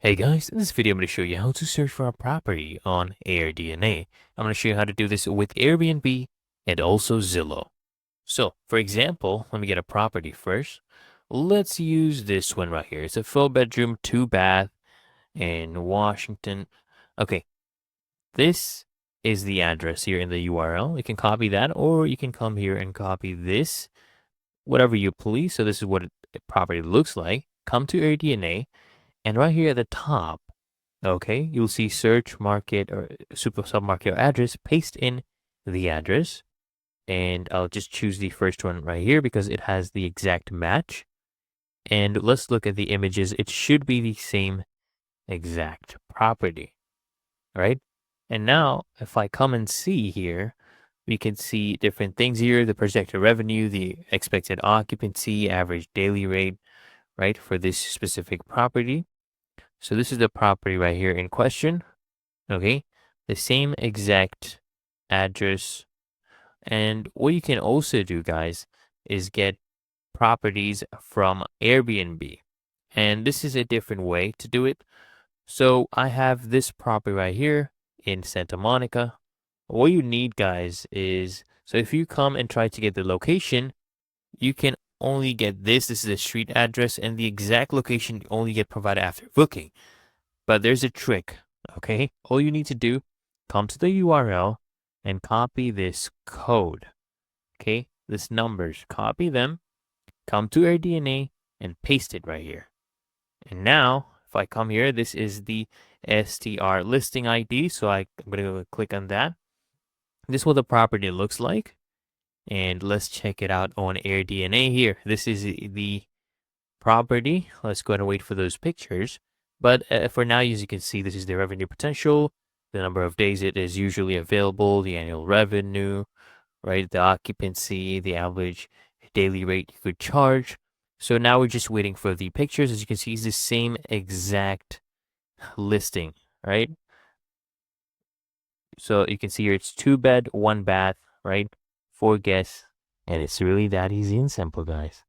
Hey guys, in this video I'm going to show you how to search for a property on AirDNA. I'm going to show you how to do this with Airbnb and also Zillow. So, for example, let me get a property first. Let's use this one right here. It's a 4-bedroom, 2-bath in Washington. Okay, this is the address here in the URL. You can copy that, or you can come here and copy this, whatever you please. So this is what a property looks like. Come to AirDNA, and right here at the top, okay, you'll see search market or super submarket or address, paste in the address. And I'll just choose the first one right here because it has the exact match. And let's look at the images. It should be the same exact property, right? And now if I come and see here, we can see different things here, the projected revenue, the expected occupancy, average daily rate, right, for this specific property. So this is the property right here in question. Okay, the same exact address. And what you can also do, guys, is get properties from Airbnb. And this is a different way to do it. So I have this property right here in Santa Monica. What you need, guys, is so if you come and try to get the location, you can only get this. This is a street address, and the exact location you only get provided after booking. But there's a trick, okay? All you need to do, come to the URL and copy this code, okay? This numbers, copy them, come to AirDNA and paste it right here. And now, if I come here, this is the STR listing ID. So I'm going to go click on that. This is what the property looks like. And let's check it out on AirDNA here. This is the property. Let's go ahead and wait for those pictures. But for now, as you can see, this is the revenue potential, the number of days it is usually available, the annual revenue, right? The occupancy, the average daily rate you could charge. So now we're just waiting for the pictures. As you can see, it's the same exact listing, right? So you can see here it's 2-bed, 1-bath, right? 4 guests. And it's really that easy and simple, guys.